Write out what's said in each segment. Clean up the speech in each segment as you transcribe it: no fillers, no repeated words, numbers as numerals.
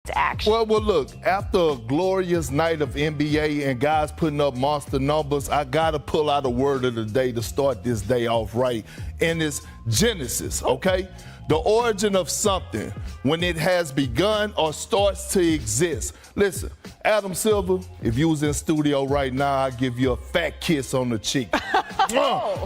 to action. Well, look, after a glorious night of NBA and guys putting up monster numbers, I got to pull out a word of the day to start this day off right, and it's Genesis, okay? The origin of something, when it has begun or starts to exist. Listen, Adam Silver, if you was in studio right now, I'd give you a fat kiss on the cheek.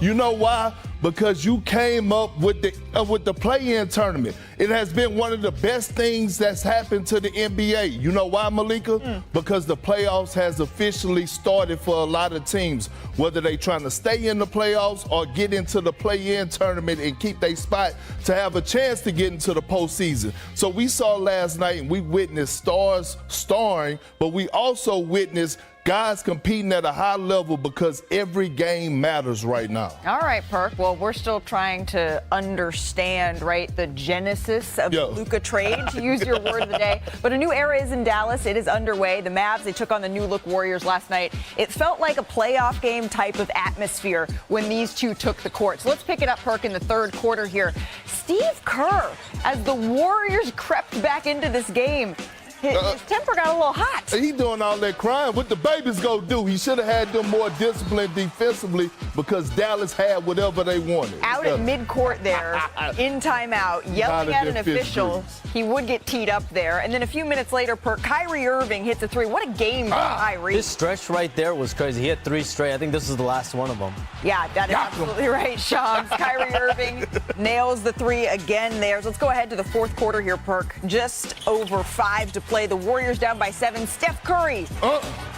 You know why? Because you came up with the play-in tournament. It has been one of the best things that's happened to the NBA. You know why, Malika? Because the playoffs has officially started for a lot of teams, whether they trying to stay in the playoffs or get into the play-in tournament and keep their spot to have a chance to get into the postseason. So we saw last night and we witnessed stars starring, but we also witnessed guys competing at a high level because every game matters right now. All right, Perk. Well, we're still trying to understand, right, the genesis of the Luka trade, to use your word of the day. But a new era is in Dallas. It is underway. The Mavs, they took on the new-look Warriors last night. It felt like a playoff game type of atmosphere when these two took the court. So let's pick it up, Perk, in the third quarter here. Steve Kerr, as the Warriors crept back into this game, his temper got a little hot. He doing all that crying. What the babies go do? He should have had them more disciplined defensively because Dallas had whatever they wanted. Out at midcourt there, in timeout, yelling at an official. He would get teed up there. And then a few minutes later, Kyrie Irving hits a three. What a game for Kyrie. This stretch right there was crazy. He had 3 straight. I think this is the last one of them. Yeah, that is absolutely right, Shams. Kyrie Irving nails the 3 again there. So let's go ahead to the fourth quarter here, Perk. Just over 5 to play. The Warriors down by 7. Steph Curry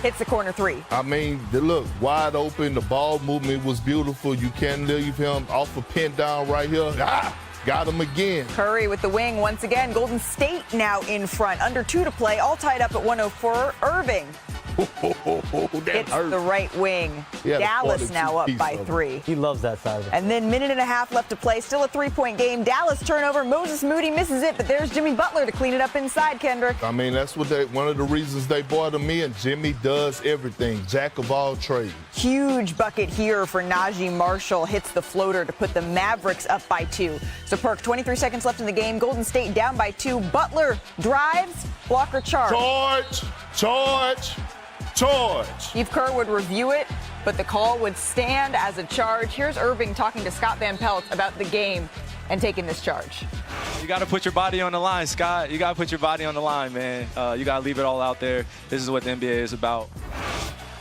hits the corner 3. I mean, look, wide open. The ball movement was beautiful. You can't leave him off a pin down right here. Got him again. Curry with the wing once again. Golden State now in front. Under 2 to play. All tied up at 104. Irving hits the right wing. Dallas now up by 3. He loves that side of it. And then minute and a half left to play. Still a 3-point game. Dallas turnover. Moses Moody misses it, but there's Jimmy Butler to clean it up inside, Kendrick. I mean, that's what one of the reasons they brought him in. Jimmy does everything. Jack of all trades. Huge bucket here for Najee Marshall. Hits the floater to put the Mavericks up by 2. So, Perk, 23 seconds left in the game. Golden State down by 2. Butler drives. Blocker charge. Charge. Steve Kerr would review it, but the call would stand as a charge. Here's Irving talking to Scott Van Pelt about the game and taking this charge. You got to put your body on the line, Scott. You got to put your body on the line, man. You got to leave it all out there. This is what the NBA is about.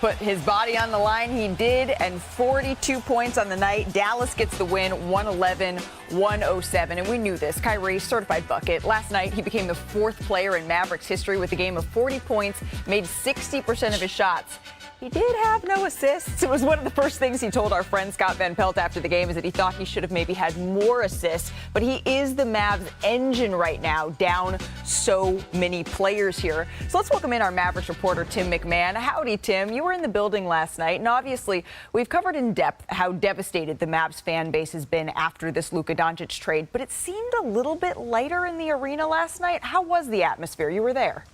Put his body on the line, he did, and 42 points on the night. Dallas gets the win, 111-107, and we knew this. Kyrie, certified bucket. Last night, he became the 4th player in Mavericks history with a game of 40 points, made 60% of his shots. He did have no assists. It was one of the first things he told our friend Scott Van Pelt after the game is that he thought he should have maybe had more assists. But he is the Mavs engine right now, down so many players here. So let's welcome in our Mavericks reporter, Tim McMahon. Howdy, Tim. You were in the building last night, and obviously we've covered in depth how devastated the Mavs fan base has been after this Luka Doncic trade. But it seemed a little bit lighter in the arena last night. How was the atmosphere? You were there.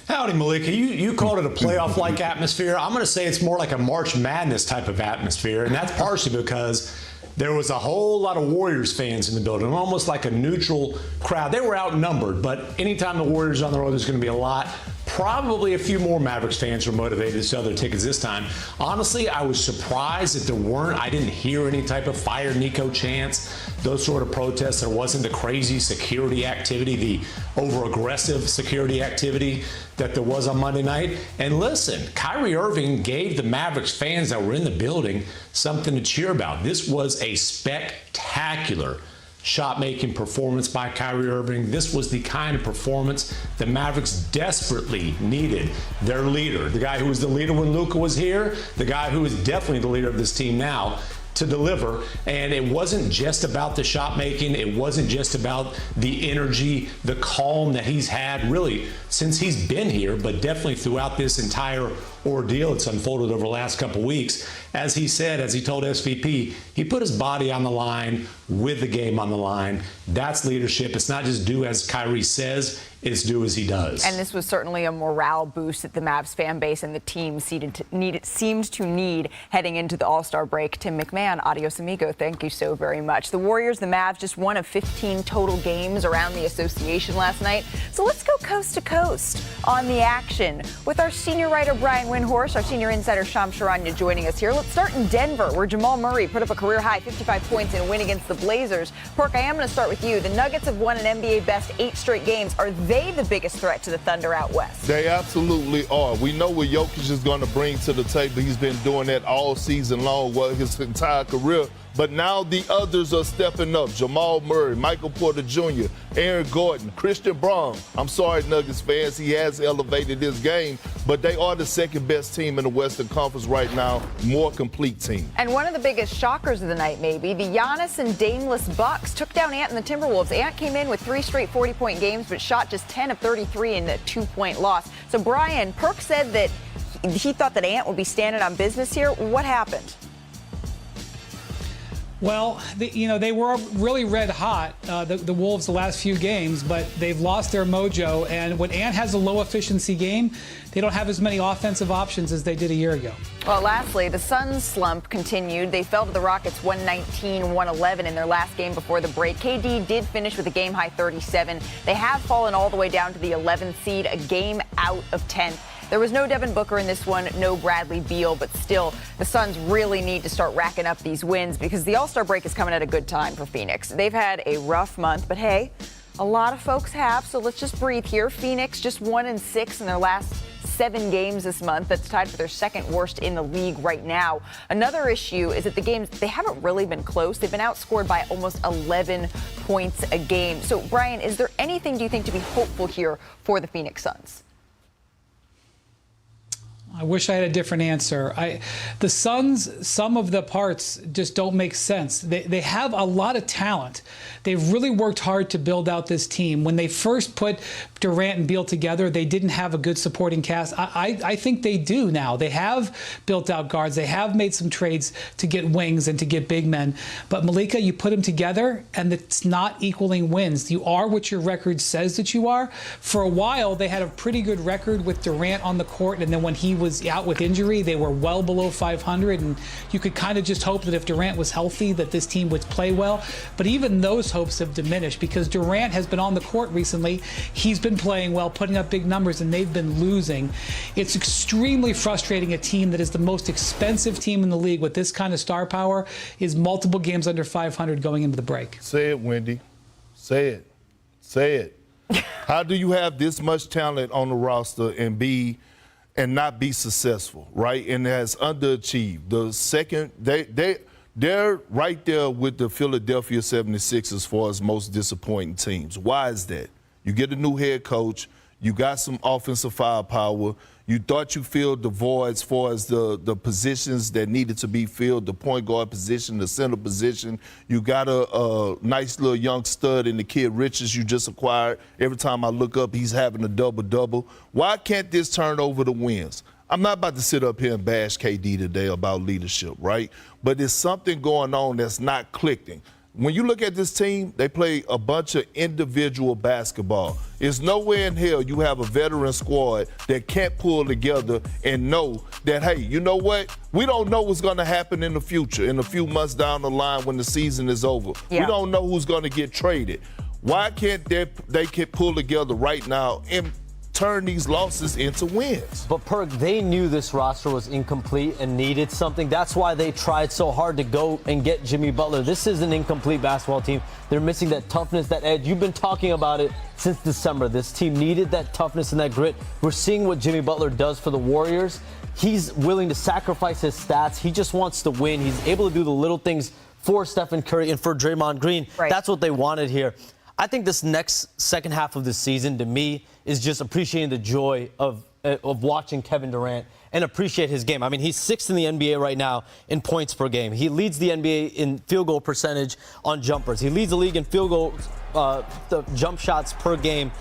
Howdy, Malika. You called it a playoff-like atmosphere. I'm going to say it's more like a March Madness type of atmosphere, and that's partially because there was a whole lot of Warriors fans in the building, almost like a neutral crowd. They were outnumbered, but anytime the Warriors are on the road, there's going to be a lot. Probably a few more Mavericks fans were motivated to sell their tickets this time. Honestly, I was surprised that I didn't hear any type of fire Nico chants, those sort of protests. There wasn't the crazy security activity, the over-aggressive security activity that there was on Monday night. And listen, Kyrie Irving gave the Mavericks fans that were in the building something to cheer about. This was a spectacular shot-making performance by Kyrie Irving. This was the kind of performance the Mavericks desperately needed. Their leader, the guy who was the leader when Luka was here, the guy who is definitely the leader of this team now, to deliver. And it wasn't just about the shot making. It wasn't just about the energy, the calm that he's had really since he's been here, but definitely throughout this entire ordeal it's unfolded over the last couple weeks. As he said, as he told SVP, he put his body on the line with the game on the line. That's leadership. It's not just do as Kyrie says. do as he does. And this was certainly a morale boost that the Mavs fan base and the team seemed to need heading into the All-Star break. Tim McMahon, adios amigo, thank you so very much. The Warriors, the Mavs, just one of 15 total games around the association last night. So let's go coast to coast on the action with our senior writer Brian Windhorst, our senior insider Shams Charania joining us here. Let's start in Denver, where Jamal Murray put up a career-high 55 points in a win against the Blazers. Perk, I am going to start with you. The Nuggets have won an NBA best 8 straight games. Are they the biggest threat to the Thunder out west? They absolutely are. We know what Jokic is going to bring to the table. He's been doing that all season long, well, his entire career. But now the others are stepping up. Jamal Murray, Michael Porter Jr., Aaron Gordon, Christian Braun. I'm sorry, Nuggets fans, he has elevated his game, but they are the second best team in the Western Conference right now, more complete team. And one of the biggest shockers of the night, maybe, the Giannis and Dameless Bucks took down Ant and the Timberwolves. Ant came in with 3 straight 40-point games, but shot just 10 of 33 in a 2-point loss. So, Brian, Perk said that he thought that Ant would be standing on business here. What happened? Well, they were really red hot, the Wolves, the last few games, but they've lost their mojo. And when Ant has a low efficiency game, they don't have as many offensive options as they did a year ago. Well, lastly, the Suns' slump continued. They fell to the Rockets 119-111 in their last game before the break. KD did finish with a game-high 37. They have fallen all the way down to the 11th seed, a game out of 10th. There was no Devin Booker in this one, no Bradley Beal, but still, the Suns really need to start racking up these wins because the All-Star break is coming at a good time for Phoenix. They've had a rough month, but hey, a lot of folks have, so let's just breathe here. Phoenix just 1-6 in their last 7 games this month. That's tied for their second worst in the league right now. Another issue is that the games, they haven't really been close. They've been outscored by almost 11 points a game. So, Brian, is there anything, do you think, to be hopeful here for the Phoenix Suns? I wish I had a different answer. The Suns, some of the parts just don't make sense. They have a lot of talent. They've really worked hard to build out this team. When they first put Durant and Beal together, they didn't have a good supporting cast. I think they do now. They have built out guards. They have made some trades to get wings and to get big men. But Malika, you put them together, and it's not equaling wins. You are what your record says that you are. For a while, they had a pretty good record with Durant on the court, and then when he was out with injury, they were well below 500, and you could kind of just hope that if Durant was healthy, that this team would play well. But even those hopes have diminished because Durant has been on the court recently. He's been playing well, putting up big numbers, and they've been losing. It's extremely frustrating. A team that is the most expensive team in the league with this kind of star power is multiple games under 500 going into the break. Say it, Wendy. Say it. Say it. How do you have this much talent on the roster and not be successful, right? And has underachieved. The second, they're right there with the Philadelphia 76ers as far as most disappointing teams. Why is that? You get a new head coach, you got some offensive firepower, you thought you filled the void as far as the positions that needed to be filled, the point guard position, the center position. You got a nice little young stud in the kid Richards you just acquired. Every time I look up, he's having a double-double. Why can't this turn over the wins? I'm not about to sit up here and bash KD today about leadership, right? But there's something going on that's not clicking. When you look at this team, they play a bunch of individual basketball. It's nowhere in hell you have a veteran squad that can't pull together and know that, hey, you know what? We don't know what's going to happen in the future, in a few months down the line when the season is over. Yeah. We don't know who's going to get traded. Why can't they pull together right now and turn these losses into wins? But Perk, they knew this roster was incomplete and needed something. That's why they tried so hard to go and get Jimmy Butler. This is an incomplete basketball team. They're missing that toughness, that edge. You've been talking about it since December. This team needed that toughness and that grit. We're seeing what Jimmy Butler does for the Warriors. He's willing to sacrifice his stats. He just wants to win. He's able to do the little things for Stephen Curry and for Draymond Green. Right. That's what they wanted here. I think this next second half of the season, to me, is just appreciating the joy of watching Kevin Durant and appreciate his game. I mean, he's 6th in the NBA right now in points per game. He leads the NBA in field goal percentage on jumpers. He leads the league in field goals, the jump shots per game.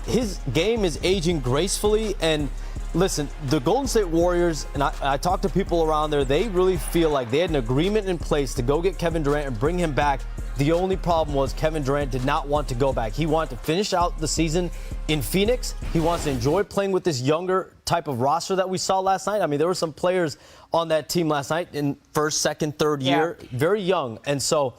His game is aging gracefully. And listen, the Golden State Warriors, and I talked to people around there, they really feel like they had an agreement in place to go get Kevin Durant and bring him back The only problem was Kevin Durant did not want to go back. He wanted to finish out the season in Phoenix. He wants to enjoy playing with this younger type of roster that we saw last night. I mean, there were some players on that team last night in first, second, third year, very young. And so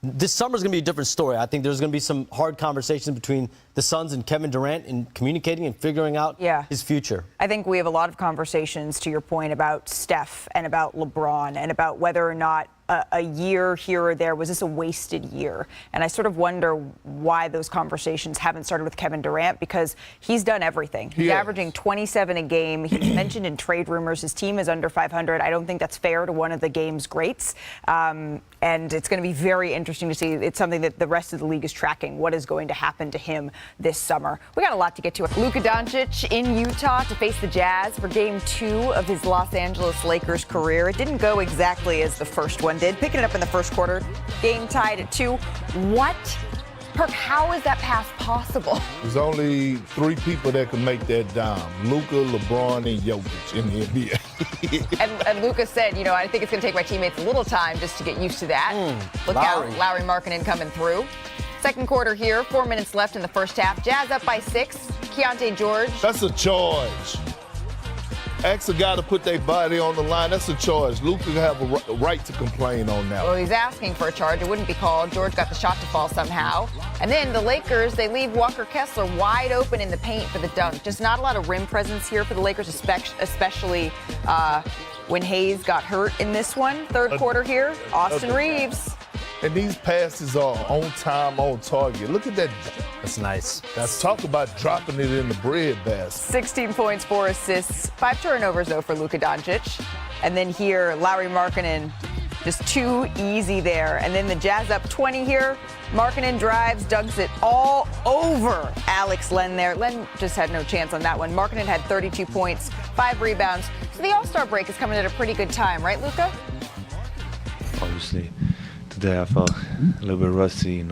this summer is going to be a different story. I think there's going to be some hard conversations between the Suns and Kevin Durant in communicating and figuring out his future. I think we have a lot of conversations, to your point, about Steph and about LeBron and about whether or not a year here or there, was this a wasted year? And I sort of wonder why those conversations haven't started with Kevin Durant, because he's done everything. He's averaging 27 a game. He's mentioned in trade rumors his team is under 500. I don't think that's fair to one of the game's greats. And it's going to be very interesting to see. It's something that the rest of the league is tracking, what is going to happen to him this summer. We got a lot to get to. Luka Doncic in Utah to face the Jazz for Game 2 of his Los Angeles Lakers career. It didn't go exactly as the first one did. Picking it up in the first quarter, game tied at 2. What? Perk, how is that pass possible? There's only 3 people that can make that dime: Luka, LeBron, and Jokic in the NBA. and Luka said, I think it's going to take my teammates a little time just to get used to that. Look out, Lauri Markkanen coming through. Second quarter here, 4 minutes left in the first half. Jazz up by 6. Keontae George. That's a charge. Ask a guy to put their body on the line. That's a charge. Luka have a right to complain on that. Well, he's asking for a charge. It wouldn't be called. George got the shot to fall somehow. And then the Lakers, they leave Walker Kessler wide open in the paint for the dunk. Just not a lot of rim presence here for the Lakers, especially when Hayes got hurt in this one. Third quarter here, Austin Reeves. And these passes are on time, on target. Look at that. That's nice. Let's talk about dropping it in the bread basket. 16 points, 4 assists, 5 turnovers, though, for Luka Doncic. And then here, Lauri Markkanen, just too easy there. And then the Jazz up 20 here. Markkanen drives, dunks it all over Alex Len there. Len just had no chance on that one. Markkanen had 32 points, 5 rebounds. So the All-Star break is coming at a pretty good time, right, Luka? Obviously. Today I felt a little bit rusty,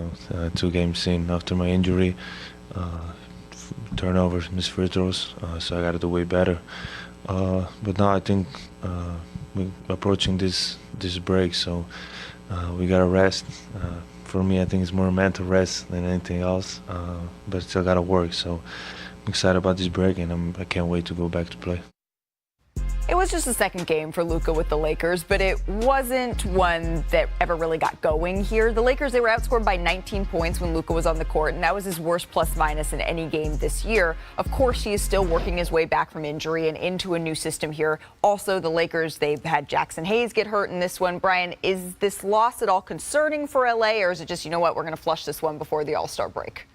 2 games in after my injury, turnovers, missed free throws, so I got to do way better. But now I think we're approaching this break, so we got to rest. For me, I think it's more mental rest than anything else, but still got to work. So I'm excited about this break, and I can't wait to go back to play. It was just a second game for Luka with the Lakers, but it wasn't one that ever really got going here. The Lakers, they were outscored by 19 points when Luka was on the court, and that was his worst plus-minus in any game this year. Of course, he is still working his way back from injury and into a new system here. Also, the Lakers, they've had Jackson Hayes get hurt in this one. Brian, is this loss at all concerning for LA, or is it just, we're going to flush this one before the All-Star break?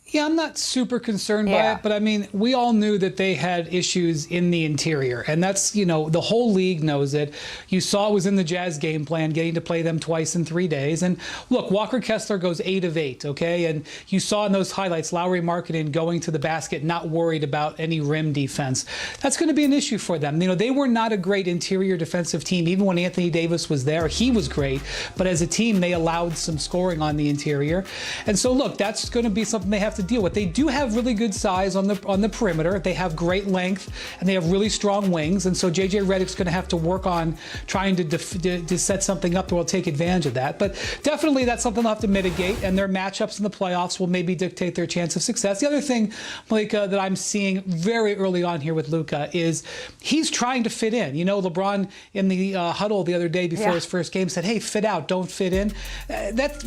Yeah, I'm not super concerned by it, but I mean, we all knew that they had issues in the interior, and that's, the whole league knows it. You saw it was in the Jazz game plan, getting to play them twice in 3 days. And look, Walker Kessler goes 8 of 8, okay? And you saw in those highlights, Lauri Markkanen going to the basket, not worried about any rim defense. That's going to be an issue for them. They were not a great interior defensive team. Even when Anthony Davis was there, he was great. But as a team, they allowed some scoring on the interior. And so, look, that's going to be something they have to deal with. They do have really good size on the perimeter. They have great length, and they have really strong wings. And so J.J. Redick's going to have to work on trying to set something up that will take advantage of that. But definitely that's something they'll have to mitigate, and their matchups in the playoffs will maybe dictate their chance of success. The other thing, Malika, that I'm seeing very early on here with Luka is he's trying to fit in. LeBron in the huddle the other day before his first game said, hey, fit out, don't fit in.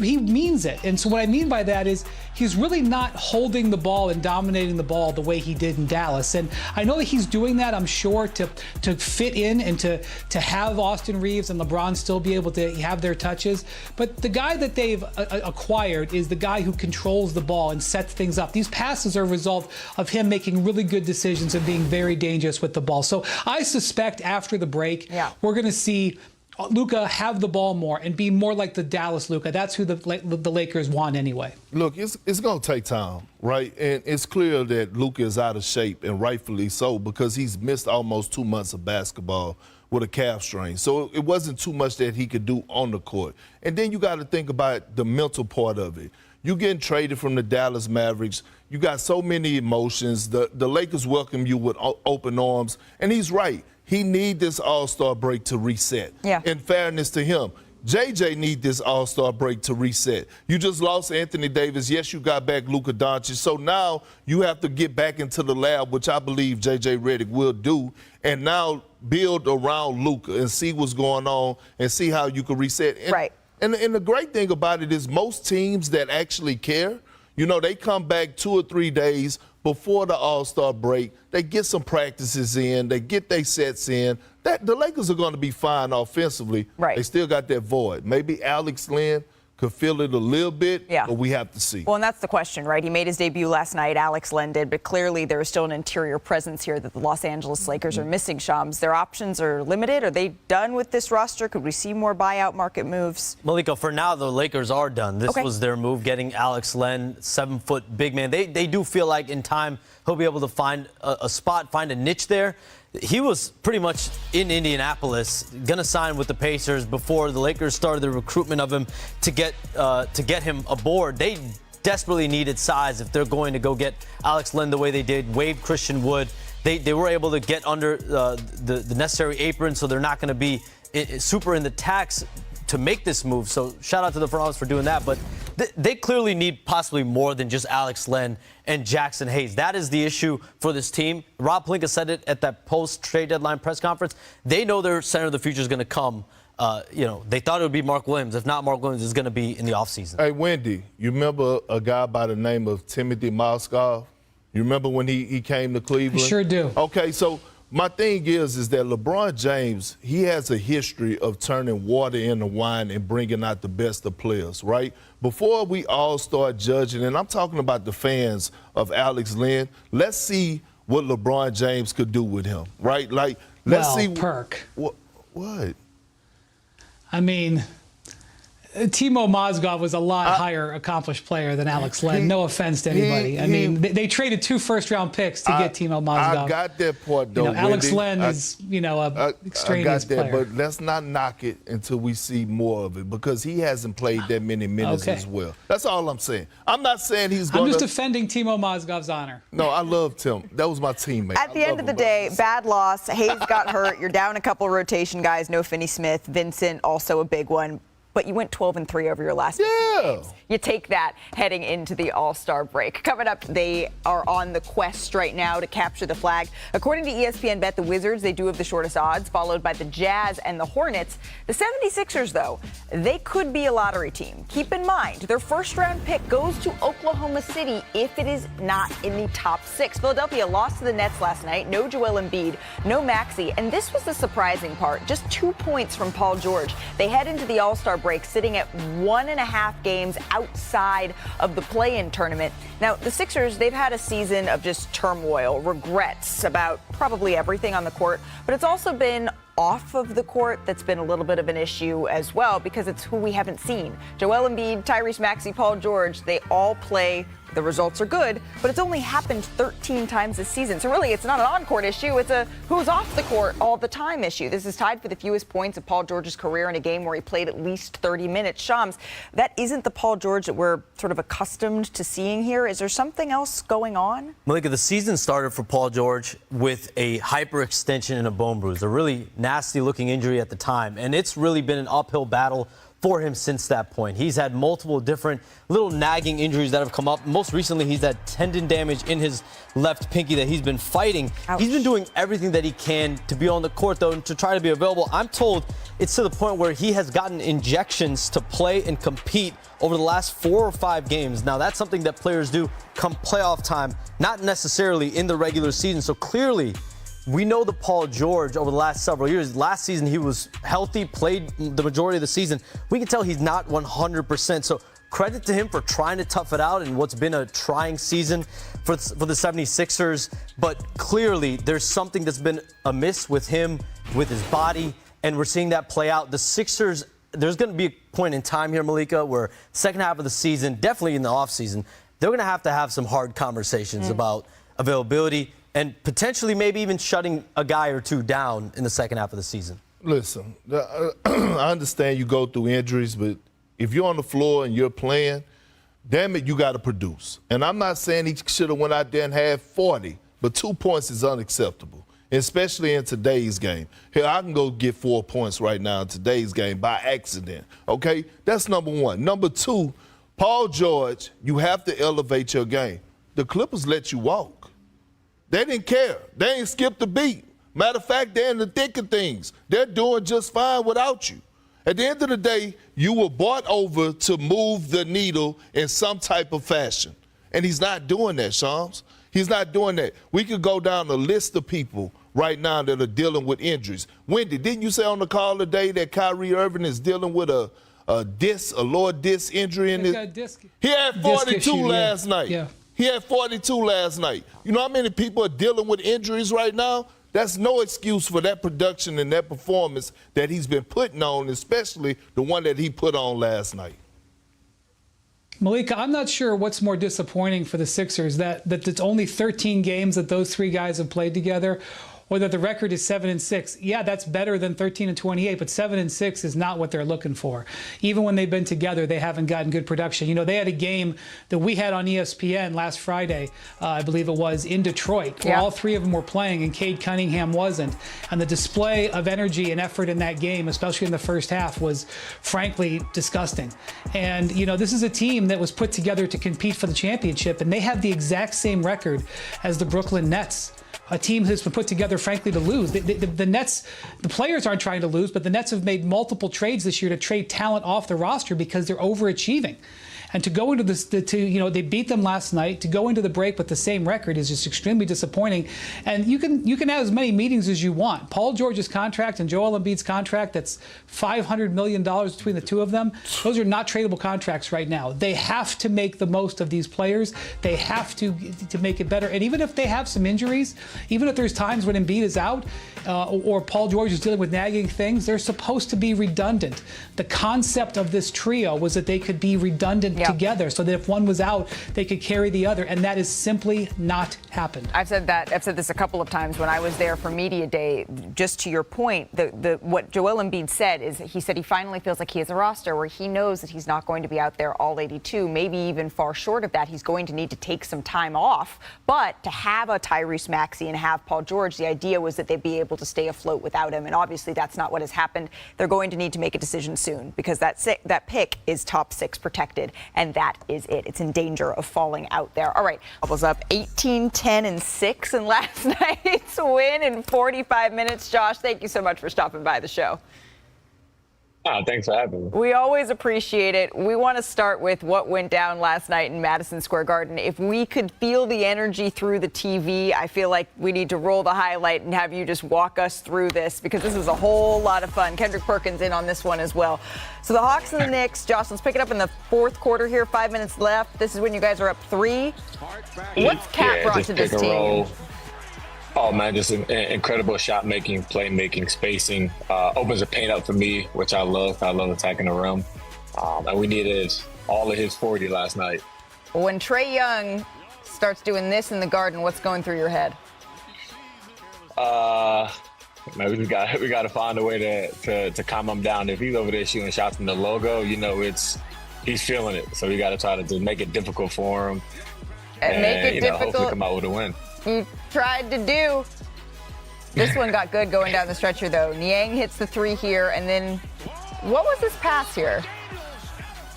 He means it. And so what I mean by that is he's really not holding the ball and dominating the ball the way he did in Dallas. And I know that he's doing that, I'm sure, to fit in and to have Austin Reeves and LeBron still be able to have their touches. But the guy that they've acquired is the guy who controls the ball and sets things up. These passes are a result of him making really good decisions and being very dangerous with the ball. So I suspect after the break, we're going to see Luka have the ball more and be more like the Dallas Luka. That's who the Lakers want anyway. Look, it's going to take time, right? And it's clear that Luka is out of shape, and rightfully so, because he's missed almost 2 months of basketball with a calf strain. So it wasn't too much that he could do on the court. And then you got to think about the mental part of it. You getting traded from the Dallas Mavericks. You got so many emotions. The Lakers welcome you with open arms. And he's right. He needs this All-Star break to reset. In fairness to him, JJ need this All-Star break to reset. You just lost Anthony Davis. Yes, you got back Luka Doncic. So now you have to get back into the lab, which I believe JJ Redick will do, and now build around Luka and see what's going on and see how you can reset. Right. And the great thing about it is most teams that actually care, you know, they come back 2 or 3 days before the All-Star break. They get some practices in. They get their sets in. The Lakers are going to be fine offensively. Right. They still got that void. Maybe Alex Len could feel it a little bit, Yeah. but we have to see. Well, and that's the question, right? He made his debut last night, Alex Len did, but clearly there is still an interior presence here that the Los Angeles Lakers are missing, Shams. Their options are limited. Are they done with this roster? Could we see more buyout market moves? Malika, for now, the Lakers are done. This was their move, getting Alex Len, 7-foot big man. They do feel like in time he'll be able to find a spot, find a niche there. He was pretty much in Indianapolis, going to sign with the Pacers before the Lakers started the recruitment of him to get him aboard. They desperately needed size if they're going to go get Alex Len the way they did, waive Christian Wood. They were able to get under the necessary apron, so they're not going to be super in the tax to make this move. So shout out to the front office for doing that. But they clearly need possibly more than just Alex Len and Jackson Hayes. That is the issue for this team. Rob Pelinka said it at that post-trade deadline press conference. They know their center of the future is going to come. They thought it would be Mark Williams. If not, Mark Williams is going to be in the offseason. Hey, Wendy, you remember a guy by the name of Timothy Mozgov? You remember when he came to Cleveland? I sure do. Okay, so my thing is that LeBron James, he has a history of turning water into wine and bringing out the best of players, right? Before we all start judging, and I'm talking about the fans of Alex Len, let's see what LeBron James could do with him, right? Like, let's see. Perk. What? I mean, Timo Mozgov was a lot higher accomplished player than Alex Len. No offense to anybody. I mean, they traded 2 first-round picks to get Timo Mozgov. I got that part, though, Alex Wendy. Len is, a extraneous I got that, player. but let's not knock it until we see more of it because he hasn't played that many minutes as well. That's all I'm saying. I'm not saying he's going to. I'm just defending Timo Mozgov's honor. No, I love Tim. That was my teammate. At the end of the day, bad loss. Hayes got hurt. You're down a couple rotation guys. No Finney Smith. Vincent, also a big one. But you went 12-3 over your last 15 games. You take that heading into the All-Star break. Coming up, they are on the quest right now to capture the flag. According to ESPN Bet, the Wizards, they do have the shortest odds, followed by the Jazz and the Hornets. The 76ers, though, they could be a lottery team. Keep in mind, their first-round pick goes to Oklahoma City if it is not in the top 6. Philadelphia lost to the Nets last night. No Joel Embiid, no Maxey. And this was the surprising part. Just 2 points from Paul George. They head into the All-Star break sitting at 1.5 games outside of the play-in tournament. Now, the Sixers, they've had a season of just turmoil, regrets about probably everything on the court, but it's also been off of the court that's been a little bit of an issue as well because it's who we haven't seen. Joel Embiid, Tyrese Maxey, Paul George, they all play. The results are good, but it's only happened 13 times this season. So really, it's not an on-court issue. It's a who's off the court all the time issue. This is tied for the fewest points of Paul George's career in a game where he played at least 30 minutes. Shams, that isn't the Paul George that we're sort of accustomed to seeing here. Is there something else going on? Malika, the season started for Paul George with a hyperextension and a bone bruise, a really nasty-looking injury at the time, and it's really been an uphill battle for him since that point. He's had multiple different little nagging injuries that have come up. Most recently, he's had tendon damage in his left pinky that he's been fighting. Ouch. He's been doing everything that he can to be on the court, though, and to try to be available. I'm told it's to the point where he has gotten injections to play and compete over the last 4 or 5 games. Now, that's something that players do come playoff time, not necessarily in the regular season. So clearly, we know the Paul George over the last several years. Last season, he was healthy, played the majority of the season. We can tell he's not 100%. So credit to him for trying to tough it out in what's been a trying season for the 76ers. But clearly, there's something that's been amiss with him, with his body, and we're seeing that play out. The Sixers, there's going to be a point in time here, Malika, where second half of the season, definitely in the offseason, they're going to have some hard conversations about availability and potentially maybe even shutting a guy or two down in the second half of the season. Listen, I understand you go through injuries, but if you're on the floor and you're playing, damn it, you got to produce. And I'm not saying he should have went out there and had 40, but 2 points is unacceptable. especially in today's game. Here, I can go get 4 points right now in today's game by accident, okay? That's number one. Number two, Paul George, you have to elevate your game. The Clippers let you walk. They didn't care. They ain't skipped a beat. Matter of fact, they're in the thick of things. They're doing just fine without you. At the end of the day, you were bought over to move the needle in some type of fashion. And he's not doing that, Shams. He's not doing that. We could go down a list of people right now that are dealing with injuries. Wendy, didn't you say on the call today that Kyrie Irving is dealing with a lower disc injury in his? He had 42 last night. Yeah. He had 42 last night. You know how many people are dealing with injuries right now? That's no excuse for that production and that performance that he's been putting on, especially the one that he put on last night. Malika, I'm not sure what's more disappointing for the Sixers, that it's only 13 games that those three guys have played together, or that the record is 7-6. Yeah, that's better than 13-28, but 7-6 is not what they're looking for. Even when they've been together, they haven't gotten good production. You know, they had a game that we had on ESPN last Friday, I believe it was, in Detroit, where all three of them were playing and Cade Cunningham wasn't. And the display of energy and effort in that game, especially in the first half, was frankly disgusting. And, you know, this is a team that was put together to compete for the championship, and they have the exact same record as the Brooklyn Nets. A team that's been put together, frankly, to lose. The Nets, the players aren't trying to lose, but the Nets have made multiple trades this year to trade talent off the roster because they're overachieving. And to go into this, they beat them last night. To go into the break with the same record is just extremely disappointing. And you can have as many meetings as you want. Paul George's contract and Joel Embiid's contract, that's $500 million between the two of them. Those are not tradable contracts right now. They have to make the most of these players. They have to make it better. And even if they have some injuries, even if there's times when Embiid is out or Paul George is dealing with nagging things, they're supposed to be redundant. The concept of this trio was that they could be redundant together, so that if one was out, they could carry the other, and that has simply not happened. I've said this a couple of times when I was there for Media Day. Just to your point, what Joel Embiid said is he said he finally feels like he has a roster where he knows that he's not going to be out there all 82, maybe even far short of that. He's going to need to take some time off, but to have a Tyrese Maxey and have Paul George, the idea was that they'd be able to stay afloat without him, and obviously that's not what has happened. They're going to need to make a decision soon because that pick is top 6 protected. And that is it. It's in danger of falling out there. All right. Was up 18, 10, and 6 in last night's win in 45 minutes. Josh, thank you so much for stopping by the show. Thanks for having me. We always appreciate it. We want to start with what went down last night in Madison Square Garden. If we could feel the energy through the TV, I feel like we need to roll the highlight and have you just walk us through this because this was a whole lot of fun. Kendrick Perkins in on this one as well. So the Hawks and the Knicks, Josh, let's pick it up in the fourth quarter here. 5 minutes left. This is when you guys are up 3. What's Cat brought to this team? Oh, man, just incredible shot making, play making, spacing. Opens the paint up for me, which I love. I love attacking the rim. And we needed all of his 40 last night. When Trae Young starts doing this in the Garden, what's going through your head? Man, we got to find a way to calm him down. If he's over there shooting shots from the logo, you know, he's feeling it. So we got to try to just make it difficult for him. And make it difficult. Hopefully come out with a win. You tried to do. This one got good going down the stretcher, though. Niang hits the 3 here, and then what was this pass here?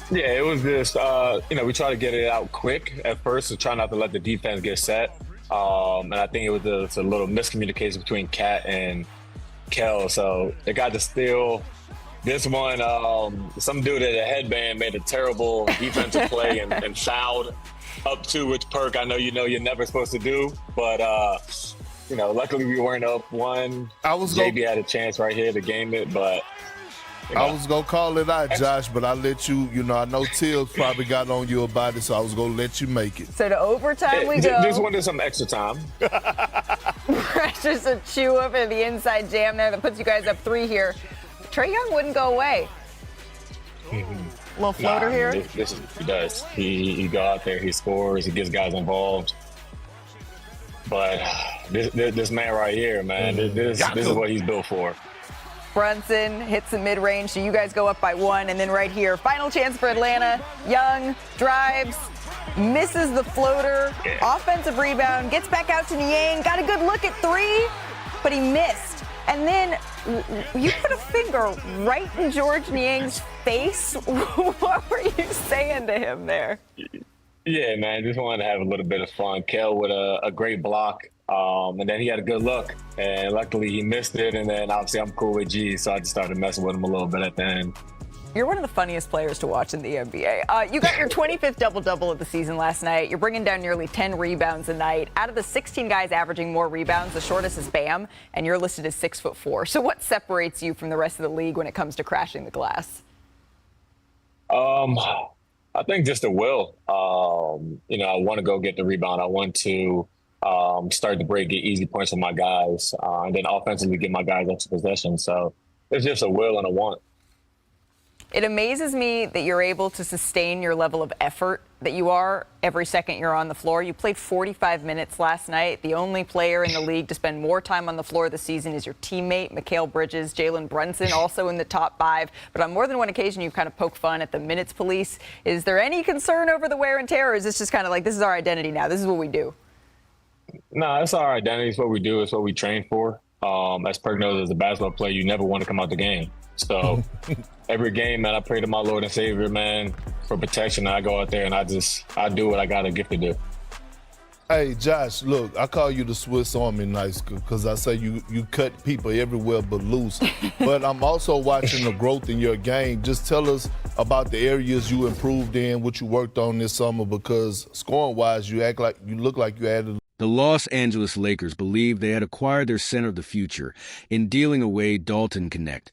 Yeah, it was this, we tried to get it out quick at first to try not to let the defense get set. And I think it was a little miscommunication between Cat and Kel. So it got to steal. This one, some dude at a headband made a terrible defensive play and fouled up 2, which Perk, I know you're never supposed to do. But, luckily we weren't up 1. JB had a chance right here to game it, but... I was going to call it out, Josh, but I let you, I know Tills probably got on you about it, so I was going to let you make it. So to overtime we go. Just wanted some extra time. Just a chew up at the inside jam there that puts you guys up 3 here. Trae Young wouldn't go away. Little floater here. This is what he does. He go out there, he scores, he gets guys involved. But this man right here, man, this is what he's built for. Brunson hits the mid-range, so you guys go up by 1. And then right here, final chance for Atlanta. Young drives, misses the floater, offensive rebound, gets back out to Niang, got a good look at 3. but he missed. And then you put a finger right in George Niang's face. What were you saying to him there? Yeah, man, just wanted to have a little bit of fun. Kel with a great block, and then he had a good look, and luckily he missed it. And then obviously I'm cool with G, so I just started messing with him a little bit at the end. You're one of the funniest players to watch in the NBA. You got your 25th double-double of the season last night. You're bringing down nearly 10 rebounds a night. Out of the 16 guys averaging more rebounds, the shortest is Bam, and you're listed as 6'4". So what separates you from the rest of the league when it comes to crashing the glass? I think just the will. I want to go get the rebound. I want to start the break, get easy points from my guys, and then offensively get my guys extra possession. So it's just a will and a want. It amazes me that you're able to sustain your level of effort that you are every second you're on the floor. You played 45 minutes last night. The only player in the league to spend more time on the floor this season is your teammate, Mikal Bridges. Jalen Brunson also in the top 5. But on more than one occasion, you've kind of poked fun at the minutes police. Is there any concern over the wear and tear, or is this just kind of like, this is our identity now? This is what we do? No, it's our identity. It's what we do. It's what we train for. As Perk knows, as a basketball player, you never want to come out the game. So every game, man, I pray to my Lord and Savior, man, for protection. I go out there and I do what I got a gift to do. Hey, Josh, look, I call you the Swiss Army knife because I say you cut people everywhere but loose. But I'm also watching the growth in your game. Just tell us about the areas you improved in, what you worked on this summer, because scoring-wise, you look like you added. The Los Angeles Lakers believed they had acquired their center of the future in dealing away Dalton Knecht,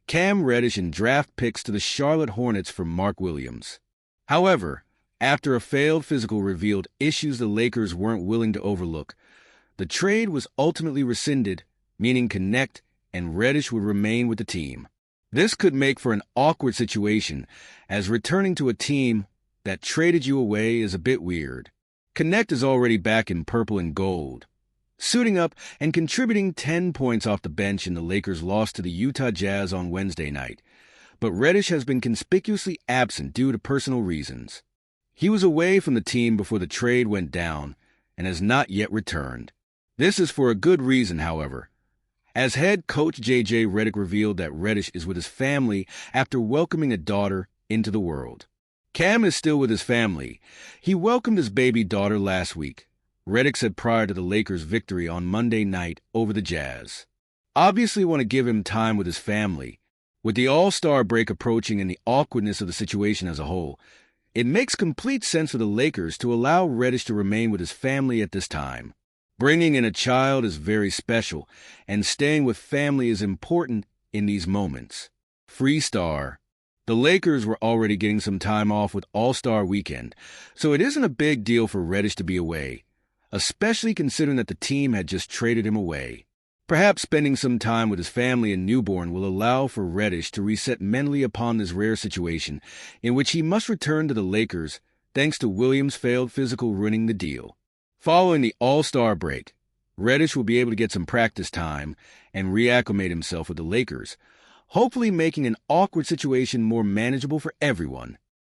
Cam Reddish, and draft picks to the Charlotte Hornets for Mark Williams. However, after a failed physical revealed issues the Lakers weren't willing to overlook, the trade was ultimately rescinded, meaning Knecht and Reddish would remain with the team. This could make for an awkward situation, as returning to a team that traded you away is a bit weird. Knecht is already back in purple and gold, suiting up and contributing 10 points off the bench in the Lakers' loss to the Utah Jazz on Wednesday night. But Reddish has been conspicuously absent due to personal reasons. He was away from the team before the trade went down and has not yet returned. This is for a good reason, however, as head coach J.J. Redick revealed that Reddish is with his family after welcoming a daughter into the world. Cam is still with his family. He welcomed his baby daughter last week, Redick said prior to the Lakers' victory on Monday night over the Jazz. Obviously want to give him time with his family. With the All-Star break approaching and the awkwardness of the situation as a whole, it makes complete sense for the Lakers to allow Reddish to remain with his family at this time. Bringing in a child is very special, and staying with family is important in these moments. Free star. The Lakers were already getting some time off with All-Star Weekend, so it isn't a big deal for Reddish to be away, especially considering that the team had just traded him away. Perhaps spending some time with his family and newborn will allow for Reddish to reset mentally upon this rare situation in which he must return to the Lakers thanks to Williams' failed physical ruining the deal. Following the All-Star break, Reddish will be able to get some practice time and reacclimate himself with the Lakers, hopefully making an awkward situation more manageable for everyone.